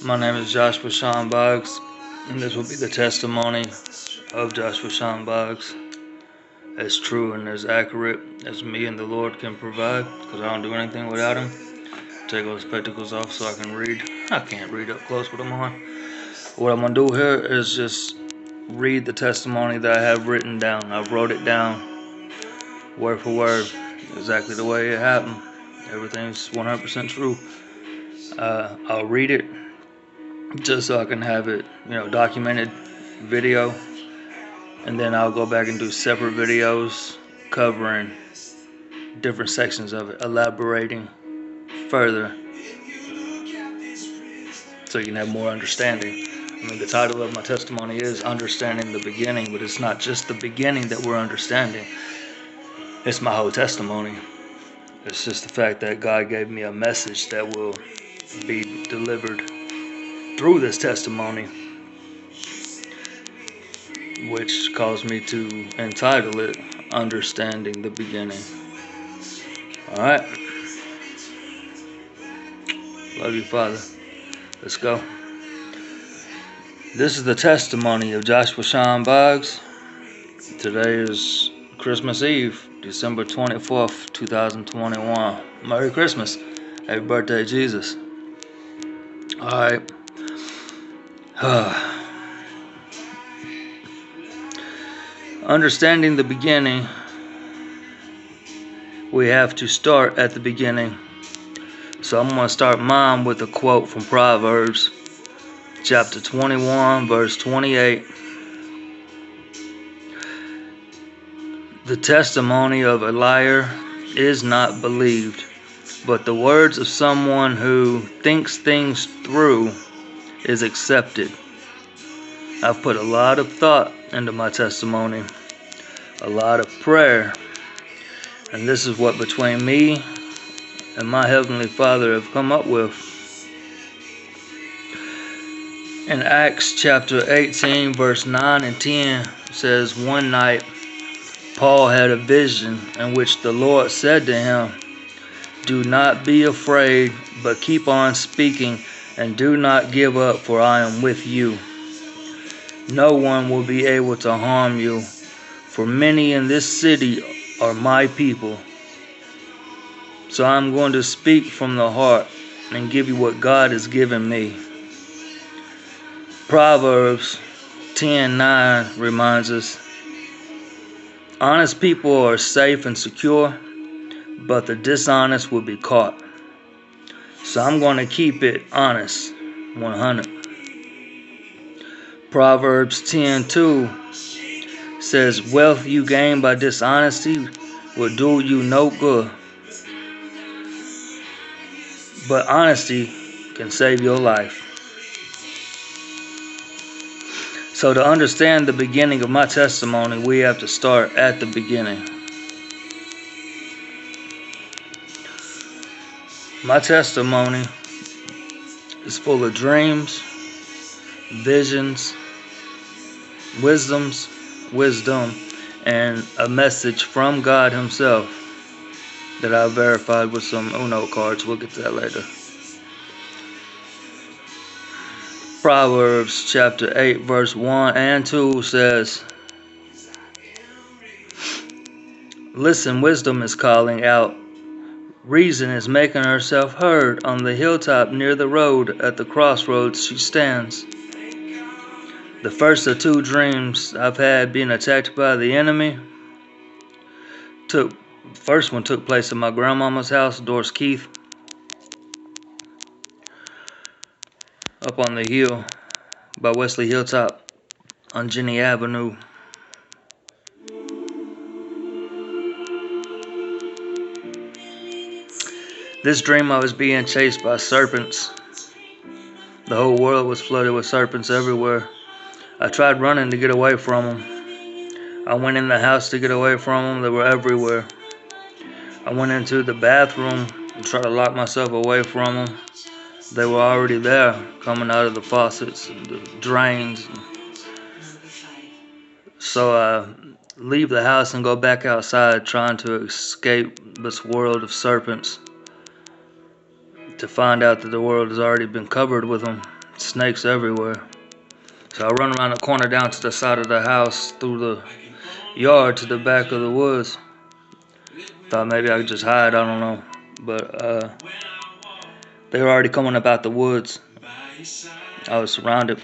My name is Joshua Sean Boggs, and this will be the testimony of Joshua Sean Boggs, as true and as accurate as me and the Lord can provide, because I don't do anything without Him. Take those spectacles off so I can read. I can't read up close with them on. What I'm going to do here is just read the testimony that I have written down. I wrote it down word for word, exactly the way it happened. Everything's 100% true. I'll read it just so I can have it, documented video, and then I'll go back and do separate videos covering different sections of it, elaborating further so you can have more understanding. The title of my testimony is Understanding the Beginning, but it's not just the beginning that we're understanding. It's my whole testimony. It's just the fact that God gave me a message that will be delivered through this testimony, which caused me to entitle it Understanding the Beginning. Alright. Love you, Father. Let's go. This is the testimony of Joshua Sean Boggs. Today is Christmas Eve, December 24th, 2021. Merry Christmas. Happy birthday, Jesus. Alright. Understanding the beginning, we have to start at the beginning. So I'm going to start mine with a quote from Proverbs, chapter 21, verse 28. The testimony of a liar is not believed, but the words of someone who thinks things through is accepted. I've put a lot of thought into my testimony, a lot of prayer, and this is what between me and my Heavenly Father have come up with. In Acts chapter 18, verse 9 and 10 says, one night Paul had a vision in which the Lord said to him, do not be afraid, but keep on speaking, and do not give up, for I am with you. No one will be able to harm you, for many in this city are my people. So I'm going to speak from the heart and give you what God has given me. Proverbs 10:9 reminds us, honest people are safe and secure, but the dishonest will be caught. So I'm going to keep it honest, 100. Proverbs 10:2 says, wealth you gain by dishonesty will do you no good, but honesty can save your life. So to understand the beginning of my testimony, we have to start at the beginning. My testimony is full of dreams, visions, wisdom, and a message from God Himself that I verified with some Uno cards. We'll get to that later. Proverbs chapter 8, verse 1 and 2 says, listen, wisdom is calling out. Reason is making herself heard on the hilltop near the road. At the crossroads she stands. The first of two dreams I've had being attacked by the enemy. First one took place at my grandmama's house, Doris Keith, up on the hill by Wesley Hilltop on Jenny Avenue. This dream I was being chased by serpents. The whole world was flooded with serpents everywhere. I tried running to get away from them. I went in the house to get away from them. They were everywhere. I went into the bathroom and tried to lock myself away from them. They were already there, coming out of the faucets and the drains. So I leave the house and go back outside, trying to escape this world of serpents, to find out that the world has already been covered with them. Snakes everywhere. So I run around the corner down to the side of the house, through the yard to the back of the woods. Thought maybe I could just hide, I don't know. But they were already coming up out the woods. I was surrounded.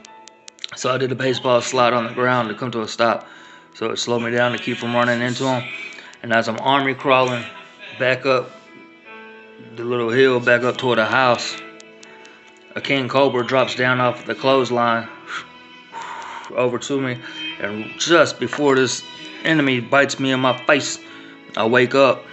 So I did a baseball slide on the ground to come to a stop. So it slowed me down to keep from running into them. And as I'm army crawling back up the little hill, back up toward the house, a king cobra drops down off the clothesline over to me. And just before this enemy bites me in my face, I wake up.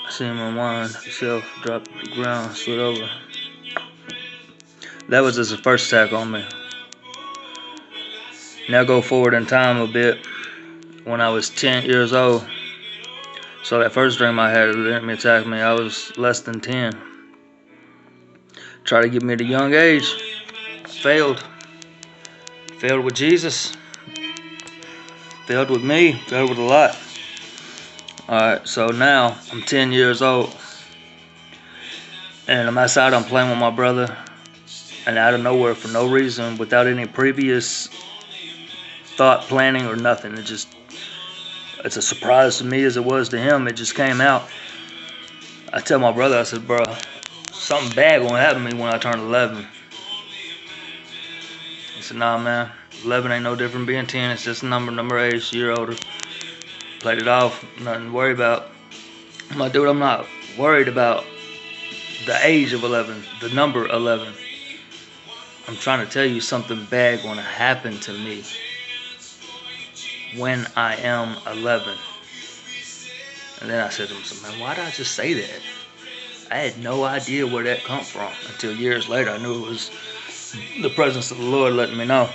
I see him unwind himself, drop to the ground, slid over. That was just the first attack on me. Now go forward in time a bit. When I was 10 years old, so that first dream I had, the enemy attacked me, I was less than 10. Tried to get me at a young age. Failed. Failed with Jesus. Failed with me. Failed with a lot. Alright, so now I'm 10 years old. And I'm outside, I'm playing with my brother. And out of nowhere, for no reason, without any previous thought, planning, or nothing, it's a surprise to me as it was to him. It just came out. I tell my brother, I said, bro, something bad gonna happen to me when I turn 11. He said, nah, man, 11 ain't no different being 10. It's just a number age, a year older. Played it off, nothing to worry about. I'm like, dude, I'm not worried about the age of 11, the number 11. I'm trying to tell you something bad gonna happen to me when I am 11. And then I said to myself, man, why did I just say that? I had no idea where that come from until years later. I knew it was the presence of the Lord letting me know.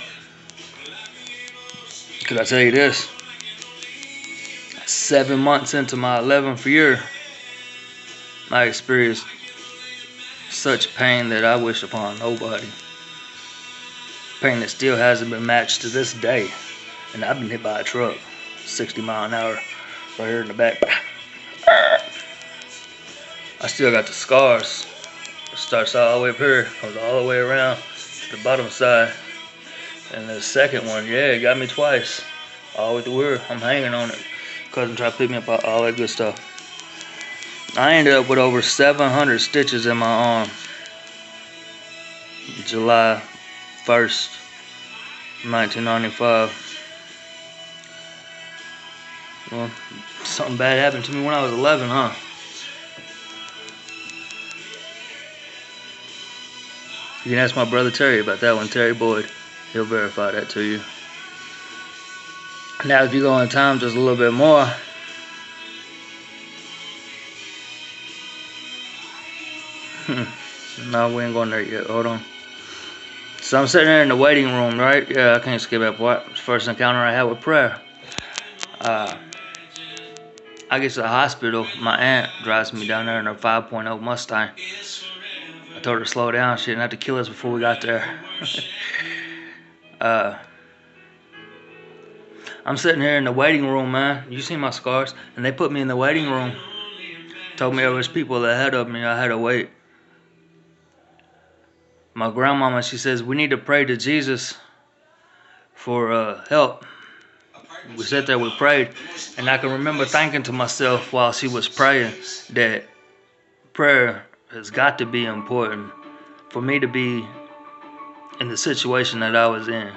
Could I tell you this? 7 months into my 11th year, I experienced such pain that I wish upon nobody. Pain that still hasn't been matched to this day. And I've been hit by a truck, 60 mile an hour, right here in the back. I still got the scars. It starts all the way up here, comes all the way around to the bottom side. And the second one, yeah, it got me twice. All the way through here, I'm hanging on it. Cousin tried to pick me up, all that good stuff. I ended up with over 700 stitches in my arm. July 1st, 1995. Well, something bad happened to me when I was 11, huh? You can ask my brother Terry about that one, Terry Boyd. He'll verify that to you. Now, if you go in time just a little bit more, no, we ain't going there yet. Hold on. So I'm sitting there in the waiting room, right? Yeah, I can't skip that part. It's the first encounter I had with prayer. I get to the hospital. My aunt drives me down there in her 5.0 Mustang. I told her to slow down. She didn't have to kill us before we got there. I'm sitting here in the waiting room, man. You see my scars? And they put me in the waiting room. Told me there was people ahead of me. I had to wait. My grandmama, she says, we need to pray to Jesus for help. We sat there, we prayed. And I can remember thinking to myself while she was praying that prayer has got to be important for me to be in the situation that I was in.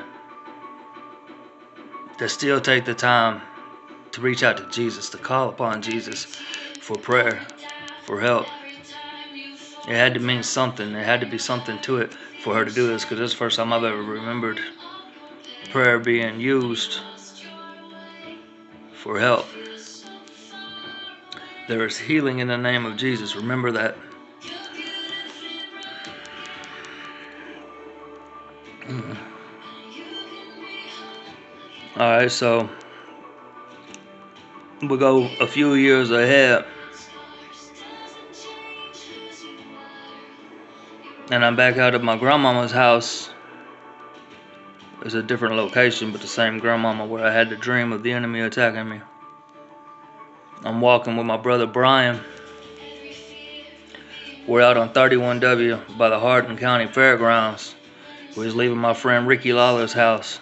To still take the time to reach out to Jesus, to call upon Jesus for prayer, for help. It had to mean something. There had to be something to it for her to do this, because this is the first time I've ever remembered prayer being used for help. There is healing in the name of Jesus. Remember that. Alright, so we'll go a few years ahead. And I'm back out at my grandmama's house It's a different location, but the same grandmama where I had the dream of the enemy attacking me. I'm walking with my brother Brian. We're out on 31W by the Hardin County Fairgrounds. We was leaving my friend Ricky Lawler's house.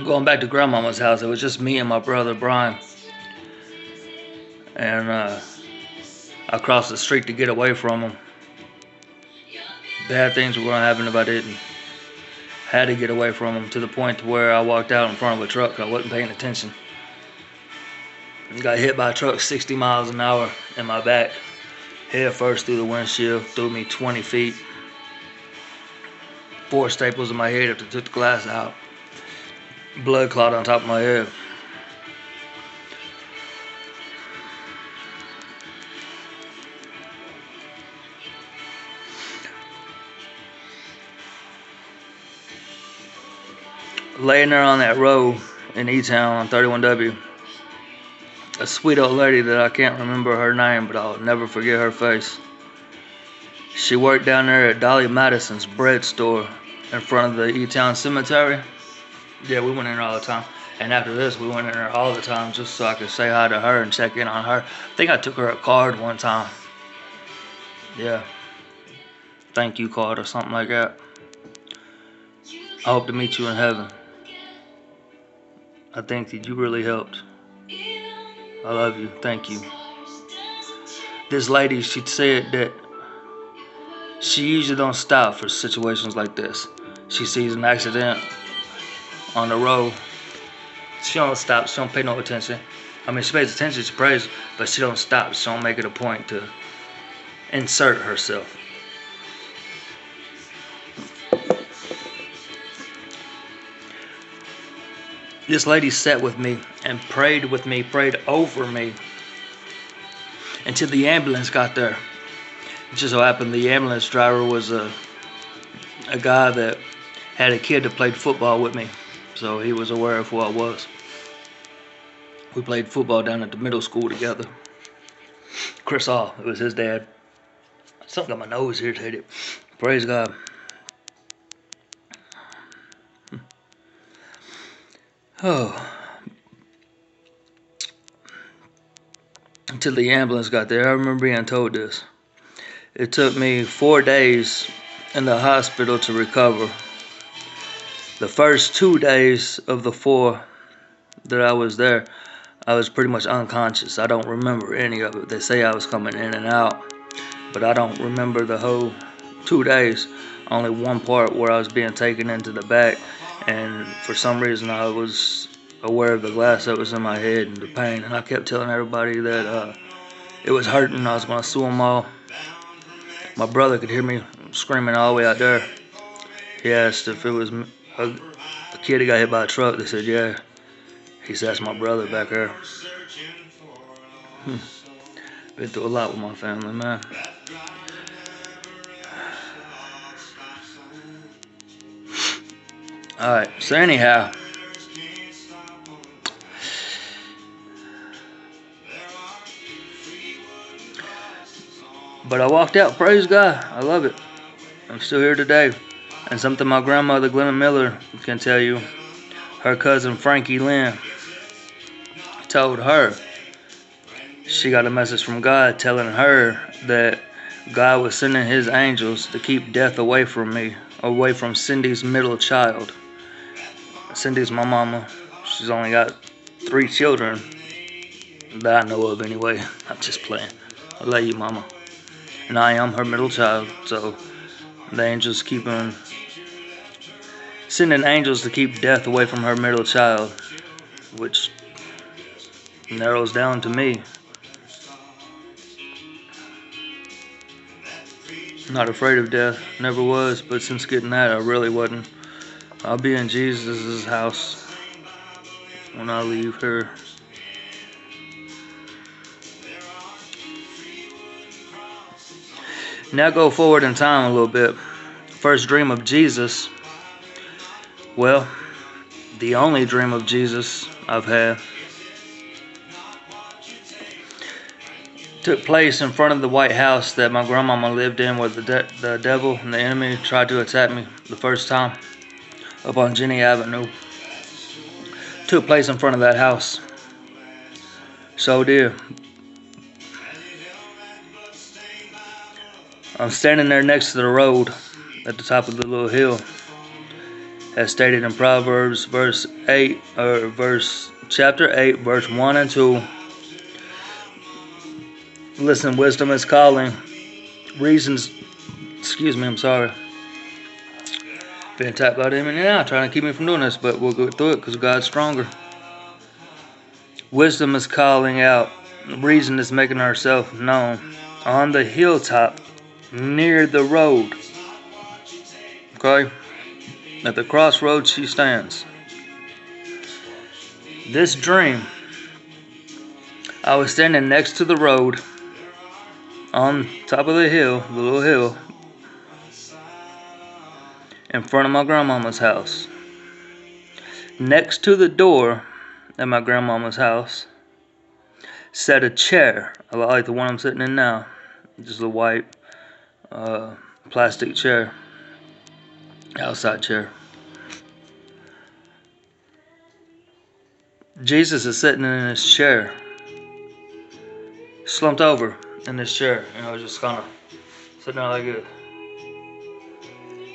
Going back to grandmama's house, it was just me and my brother Brian. And I crossed the street to get away from him. Bad things were going to happen if I didn't. Had to get away from him to the point where I walked out in front of a truck. I wasn't paying attention. Got hit by a truck 60 miles an hour in my back. Head first through the windshield, threw me 20 feet. 4 staples in my head after took the glass out. Blood clot on top of my head. Laying there on that road in E-Town on 31W. A sweet old lady that I can't remember her name, but I'll never forget her face. She worked down there at Dolly Madison's bread store in front of the E-Town cemetery. Yeah, we went in there all the time. And after this, we went in there all the time just so I could say hi to her and check in on her. I think I took her a card one time. Yeah. Thank you card or something like that. I hope to meet you in heaven. I think that you really helped. I love you. Thank you. This lady, she said that she usually don't stop for situations like this. She sees an accident on the road. She don't stop. She don't pay no attention. I mean, she pays attention, she prays, but she don't stop. She don't make it a point to insert herself. This lady sat with me and prayed with me, prayed over me until the ambulance got there. It just so happened the ambulance driver was a guy that had a kid that played football with me, so he was aware of who I was. We played football down at the middle school together. Chris Hall, it was his dad. Something got my nose irritated. Praise God. Oh. Until the ambulance got there, I remember being told this. It took me 4 days in the hospital to recover. The first 2 days of the 4 that I was there, I was pretty much unconscious. I don't remember any of it. They say I was coming in and out, but I don't remember the whole 2 days. Only one part where I was being taken into the back, and for some reason I was aware of the glass that was in my head and the pain, and I kept telling everybody that it was hurting. I was going to sue them all. My brother could hear me screaming all the way out there. He asked if it was a kid that got hit by a truck. They said, yeah. He said, that's my brother back there. Been through a lot with my family, man. Alright, so anyhow. But I walked out, praise God. I love it. I'm still here today. And something my grandmother, Glenna Miller, can tell you. Her cousin, Frankie Lynn, told her she got a message from God telling her that God was sending his angels to keep death away from me, away from Cindy's middle child. Cindy's my mama. She's only got 3 children that I know of anyway. I'm just playing. I love you, mama. And I am her middle child, so the angels sending angels to keep death away from her middle child, which narrows down to me. Not afraid of death, never was, but since getting that, I really wasn't. I'll be in Jesus' house when I leave her. Now go forward in time a little bit. First dream of Jesus. Well, the only dream of Jesus I've had took place in front of the White House that my grandmama lived in, where the devil and the enemy tried to attack me the first time. up on Jenny Avenue to a place in front of that house. So dear. I'm standing there next to the road at the top of the little hill, as stated in Proverbs chapter 8, verse 1 and 2. Listen, wisdom is calling. I'm sorry. Being attacked by them and now trying to keep me from doing this, but we'll go through it because God's stronger. Wisdom is calling out. Reason is making herself known. On the hilltop, near the road. Okay? At the crossroads she stands. This dream, I was standing next to the road on top of the hill, the little hill, in front of my grandmama's house. Next to the door at my grandmama's house sat a chair, a lot like the one I'm sitting in now. Just a white plastic chair, outside chair. Jesus is sitting in his chair, slumped over in this chair, just kind of sitting there like this.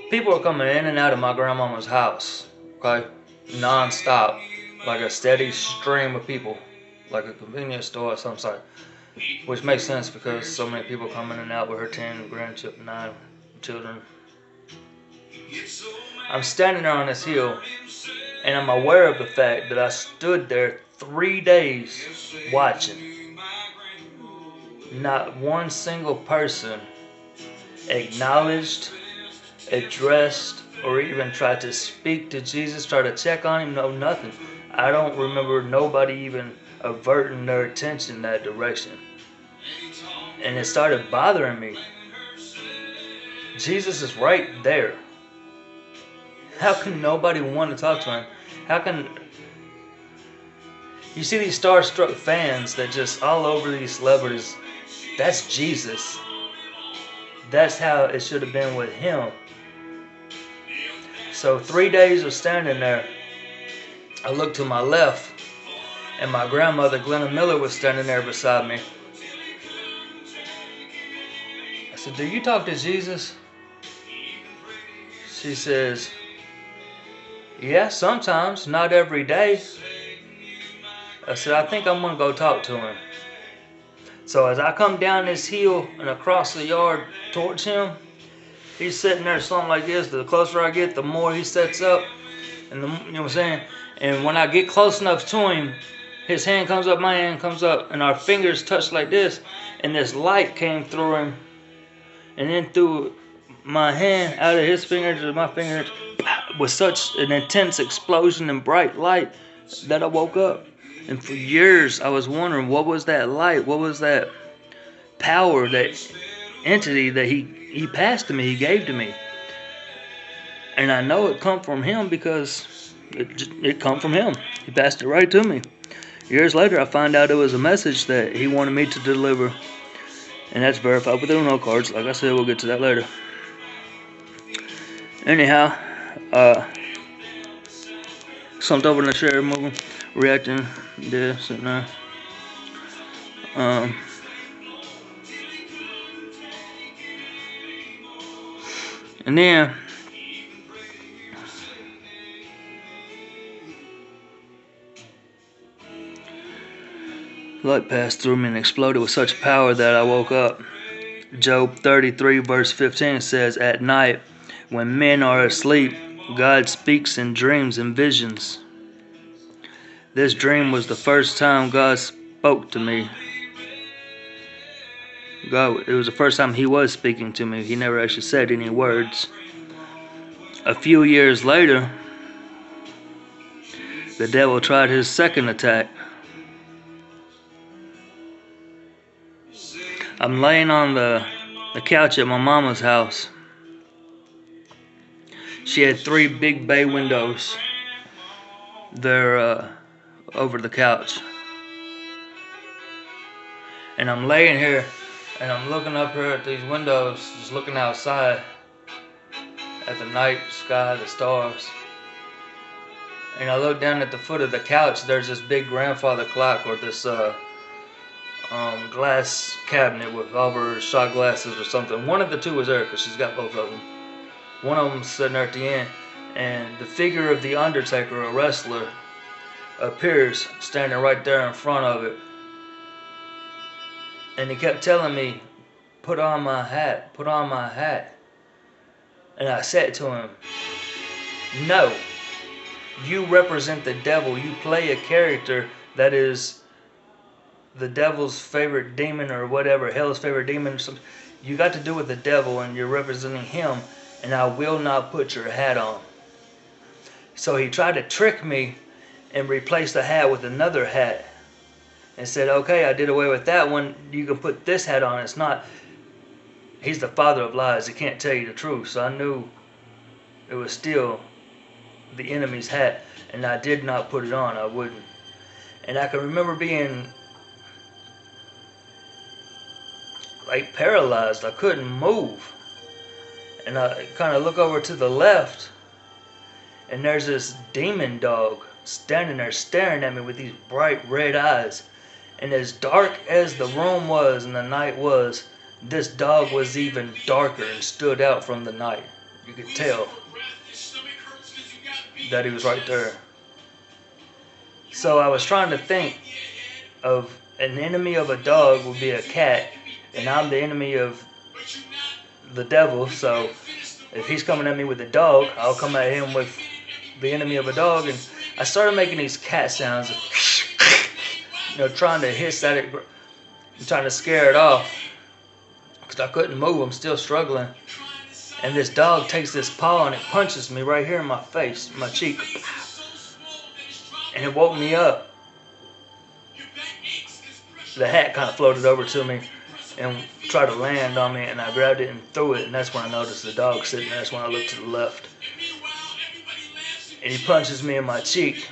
People are coming in and out of my grandmama's house, okay, non-stop, like a steady stream of people, like a convenience store or some sort, which makes sense because so many people come in and out with her 10 grandchildren, 9 children. I'm standing there on this hill, and I'm aware of the fact that I stood there 3 days watching. Not one single person acknowledged, addressed, or even tried to speak to Jesus, try to check on him. No, nothing. I don't remember nobody even averting their attention that direction. And it started bothering me. Jesus is right there. How can nobody want to talk to him? How can... You see these starstruck fans that just all over these celebrities. That's Jesus. That's how it should have been with him. So 3 days of standing there, I looked to my left, and my grandmother, Glenna Miller, was standing there beside me. I said, "Do you talk to Jesus?" She says, "Yeah, sometimes, not every day." I said, "I think I'm going to go talk to him." So as I come down this hill and across the yard towards him, he's sitting there something like this. The closer I get, the more he sets up. And you know what I'm saying? And when I get close enough to him, his hand comes up, my hand comes up, and our fingers touch like this. And this light came through him. And then through my hand, out of his fingers to my fingers, with such an intense explosion and bright light that I woke up. And for years, I was wondering, what was that light? What was that power, that entity that he passed to me, he gave to me? And I know it come from him because it come from him. He passed it right to me. Years later, I find out it was a message that he wanted me to deliver. And that's verified with the Uno cards. Like I said, we'll get to that later. Anyhow, slumped over in the chair, moving, reacting, there, sitting there. And then light passed through me and exploded with such power that I woke up. Job 33 verse 15 says, "At night, when men are asleep, God speaks in dreams and visions." This dream was the first time God spoke to me. It was the first time he was speaking to me. He never actually said any words. A few years later, the devil tried his second attack. I'm laying on the couch at my mama's house. She had 3 big bay windows. They're over the couch. And I'm laying here and I'm looking up here at these windows, just looking outside at the night sky, the stars. And I look down at the foot of the couch. There's this big grandfather clock, or this glass cabinet with all her shot glasses or something. One of the two was there because she's got both of them. One of them sitting there at the end, and the figure of the Undertaker, a wrestler, appears standing right there in front of it. And he kept telling me, "Put on my hat, put on my hat." And I said to him, "No, you represent the devil. You play a character that is the devil's favorite demon or whatever, hell's favorite demon or something. You got to do with the devil and you're representing him, and I will not put your hat on." So he tried to trick me and replace the hat with another hat and said, "Okay, I did away with that one. You can put this hat on." It's not. He's the father of lies. He can't tell you the truth. So I knew it was still the enemy's hat, and I did not put it on. I wouldn't. And I can remember being like paralyzed. I couldn't move. And I kind of look over to the left, and there's this demon dog standing there staring at me with these bright red eyes. And as dark as the room was and the night was, this dog was even darker and stood out from the night. You could tell that he was right there. So I was trying to think of an enemy of a dog would be a cat, and I'm the enemy of the devil. So if he's coming at me with a dog, I'll come at him with the enemy of a dog. And I started making these cat sounds, trying to hiss at it, trying to scare it off, because I couldn't move. I'm still struggling. And this dog takes this paw and it punches me right here in my face, my cheek. And it woke me up. The hat kind of floated over to me and tried to land on me, and I grabbed it and threw it, and that's when I noticed the dog sitting there. That's when I looked to the left. And he punches me in my cheek.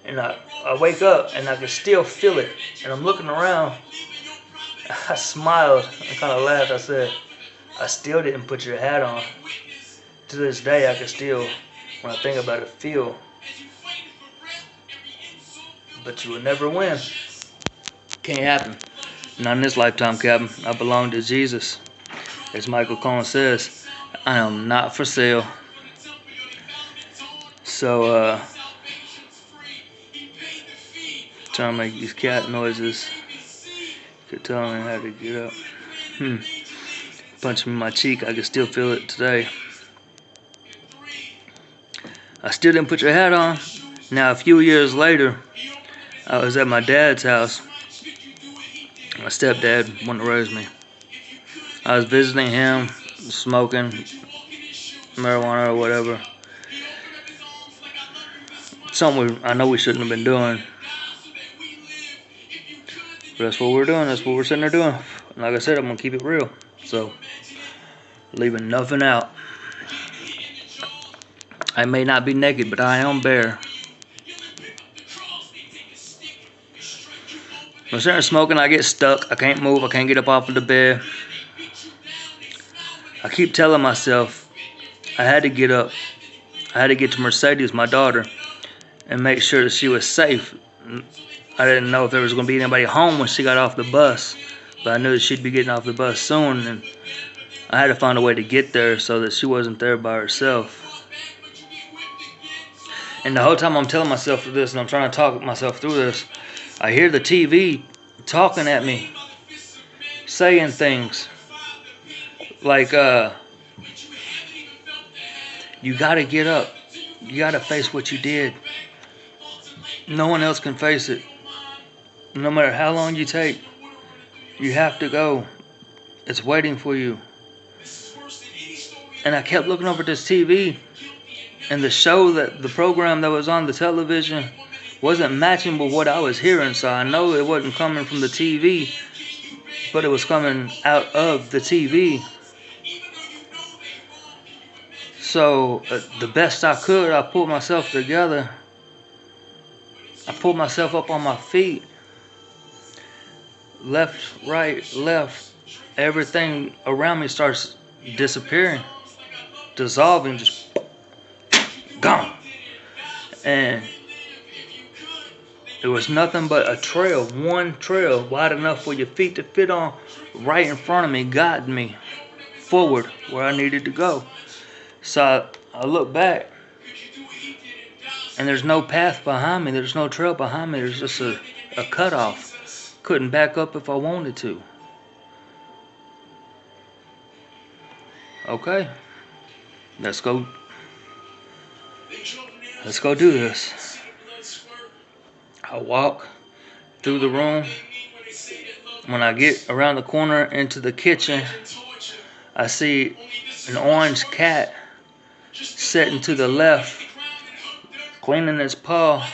And I wake up and I can still feel it. And I'm looking around. I smiled and kind of laughed. I said, "I still didn't put your hat on." To this day, I can still, when I think about it, feel. But you will never win. Can't happen. Not in this lifetime, Captain. I belong to Jesus. As Michael Cohen says, I am not for sale. So, trying to make these cat noises. Could tell me how to get up. Punch me in my cheek. I can still feel it today. I still didn't put your hat on. Now, a few years later, I was at my dad's house. My stepdad wanted to raise me. I was visiting him, smoking marijuana or whatever. Something I know we shouldn't have been doing. But that's what we're doing. That's what we're sitting there doing. And like I said, I'm going to keep it real. So, leaving nothing out. I may not be naked, but I am bare. When I'm sitting there smoking, I get stuck. I can't move. I can't get up off of the bed. I keep telling myself I had to get up. I had to get to Mercedes, my daughter, and make sure that she was safe. I didn't know if there was going to be anybody home when she got off the bus, but I knew that she'd be getting off the bus soon, and I had to find a way to get there so that she wasn't there by herself. And the whole time I'm telling myself this, and I'm trying to talk myself through this, I hear the TV talking at me, saying things like, you gotta get up. You gotta face what you did. No one else can face it. No matter how long you take, you have to go. It's waiting for you. And I kept looking over at this TV, and the program that was on the television wasn't matching with what I was hearing. So I know it wasn't coming from the TV, but it was coming out of the TV. So the best I could, I pulled myself together. I pulled myself up on my feet. Left, right, left. Everything around me starts disappearing, dissolving. Just gone. And there was nothing but a trail, one trail wide enough for your feet to fit on, right in front of me, guiding me forward where I needed to go. So I look back, and there's no path behind me. There's no trail behind me. There's just a cutoff. Couldn't back up if I wanted to. Okay, let's go. Let's go do this. I walk through the room. When I get around the corner into the kitchen, I see an orange cat sitting to the left, cleaning his paw.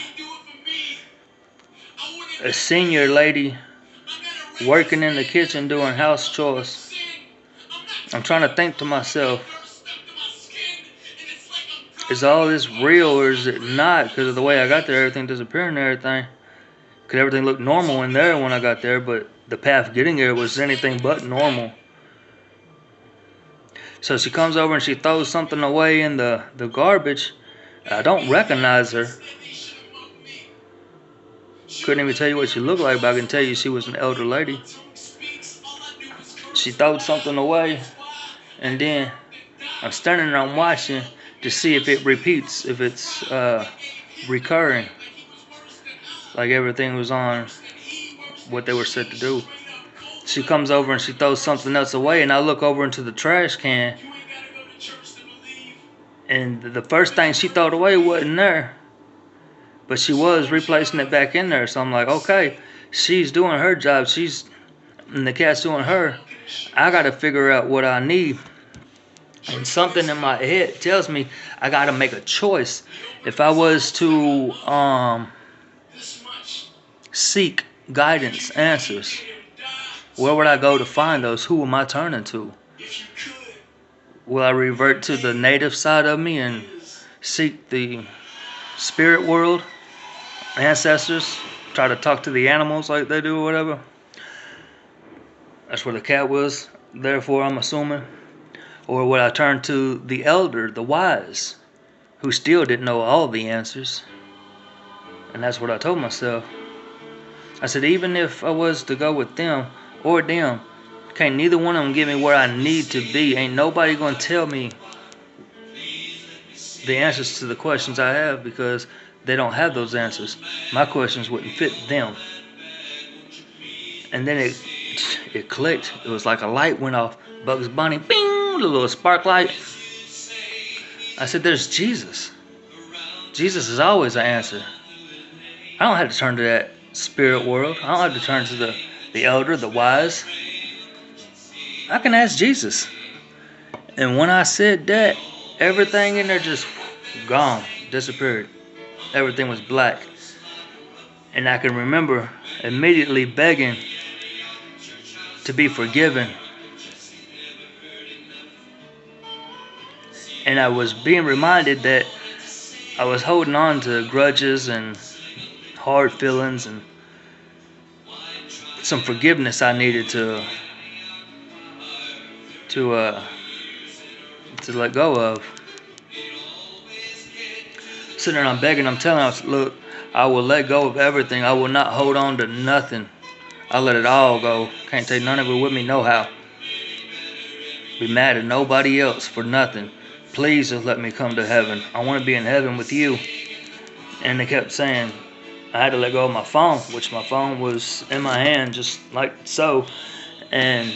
A senior lady working in the kitchen doing house chores. I'm trying to think to myself, is all this real or is it not? Because of the way I got there, everything disappeared and everything. Because everything looked normal in there when I got there, but the path getting there was anything but normal. So she comes over and she throws something away in the garbage. I don't recognize her. Couldn't even tell you what she looked like, but I can tell you she was an elder lady. She threw something away, and then I'm standing there, I'm watching to see if it repeats, if it's recurring. Like everything was on what they were set to do. She comes over and she throws something else away, and I look over into the trash can, and the first thing she threw away wasn't there, but she was replacing it back in there. So I'm like, okay, she's doing her job, and the cat's doing her. I gotta figure out what I need. And something in my head tells me I gotta make a choice. If I was to seek guidance, answers, where would I go to find those? Who am I turning to? Will I revert to the native side of me and seek the spirit world, ancestors, try to talk to the animals like they do or whatever? That's where the cat was, therefore I'm assuming. Or would I turn to the elder, the wise, who still didn't know all the answers? And that's what I told myself. I said, even if I was to go with them or them, can't neither one of them get me where I need to be. Ain't nobody gonna tell me the answers to the questions I have, because they don't have those answers. My questions wouldn't fit them. And then it clicked. It was like a light went off. Bugs Bunny, bing, a little spark light. I said, there's Jesus. Jesus is always an answer. I don't have to turn to that spirit world. I don't have to turn to the elder, the wise. I can ask Jesus. And when I said that, everything in there just gone, disappeared. Everything was black. And I can remember immediately begging to be forgiven. And I was being reminded that I was holding on to grudges and hard feelings and some forgiveness I needed to let go of. Sitting there and I'm begging, I'm telling him, look, I will let go of everything. I will not hold on to nothing. I let it all go. Can't take none of it with me no how. Be mad at nobody else for nothing. Please just let me come to heaven. I want to be in heaven with you. And they kept saying I had to let go of my phone, which my phone was in my hand just like so. And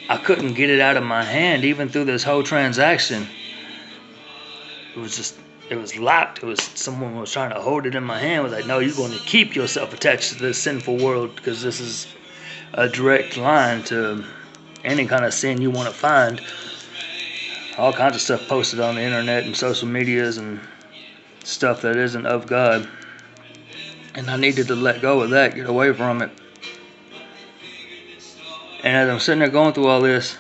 I couldn't get it out of my hand even through this whole transaction. It was locked. Someone was trying to hold it in my hand. It was like, no, you're going to keep yourself attached to this sinful world, because this is a direct line to any kind of sin you want to find. All kinds of stuff posted on the internet and social medias and stuff that isn't of God. And I needed to let go of that, get away from it. And as I'm sitting there going through all this,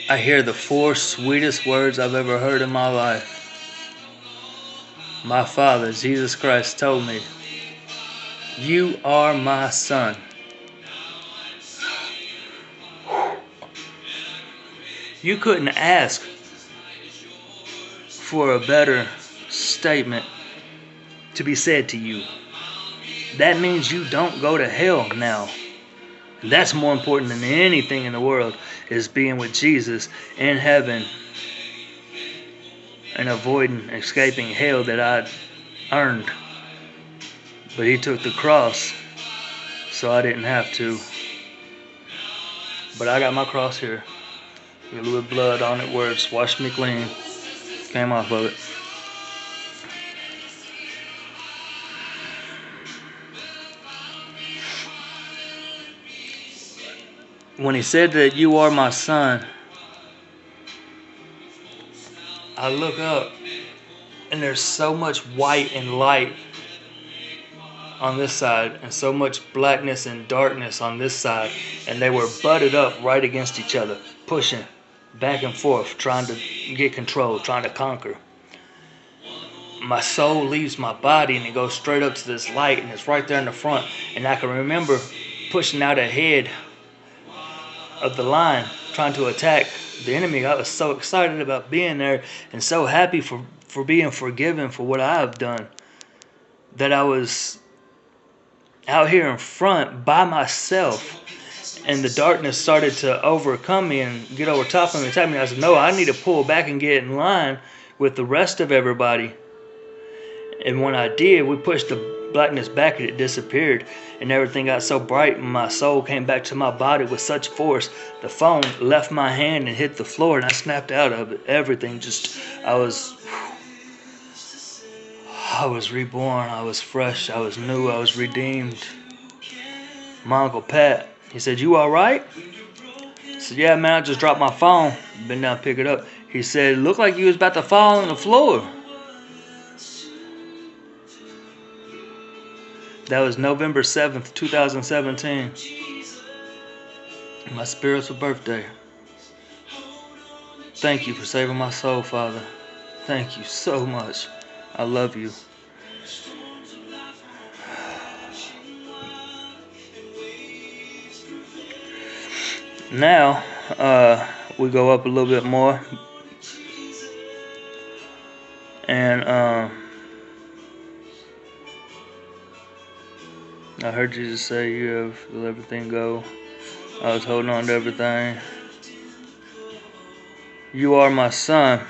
I hear the 4 sweetest words I've ever heard in my life. My Father, Jesus Christ, told me, you are my son. You couldn't ask for a better statement to be said to you. That means you don't go to hell now. That's more important than anything in the world, is being with Jesus in heaven and avoiding escaping hell that I'd earned. But he took the cross, so I didn't have to. But I got my cross here. A little bit of blood on it where it's washed me clean. Came off of it. When he said that you are my son, I look up and there's so much white and light on this side and so much blackness and darkness on this side, and they were butted up right against each other, pushing back and forth, trying to get control, trying to conquer. My soul leaves my body and it goes straight up to this light, and it's right there in the front, and I can remember pushing out ahead of the line, trying to attack the enemy. I was so excited about being there and so happy for being forgiven for what I have done, that I was out here in front by myself, and the darkness started to overcome me and get over top of me and attack me. I said, no, I need to pull back and get in line with the rest of everybody. And when I did, we pushed the blackness back and it disappeared, and everything got so bright and my soul came back to my body with such force. The phone left my hand and hit the floor, and I snapped out of it. Everything just, I was reborn, I was fresh, I was new, I was redeemed. My Uncle Pat, he said, you alright? I said, yeah man, I just dropped my phone. Been down to pick it up. He said, it looked like you was about to fall on the floor. That was November 7th, 2017. My spiritual birthday. Thank you for saving my soul, Father. Thank you so much. I love you. Now, we go up a little bit more. And, I heard Jesus say you have let everything go. I was holding on to everything. You are my son.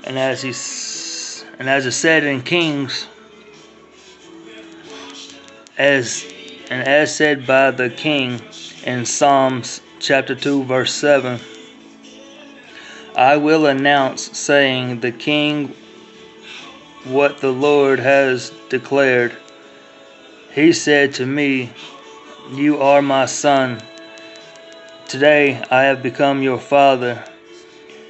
And as it said in Kings, as said by the king in Psalms chapter 2 verse 7, I will announce, saying, the king what the Lord has declared. He said to me, you are my son. Today I have become your father.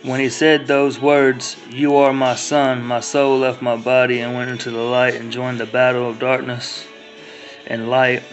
When he said those words, you are my son, my soul left my body and went into the light and joined the battle of darkness and light.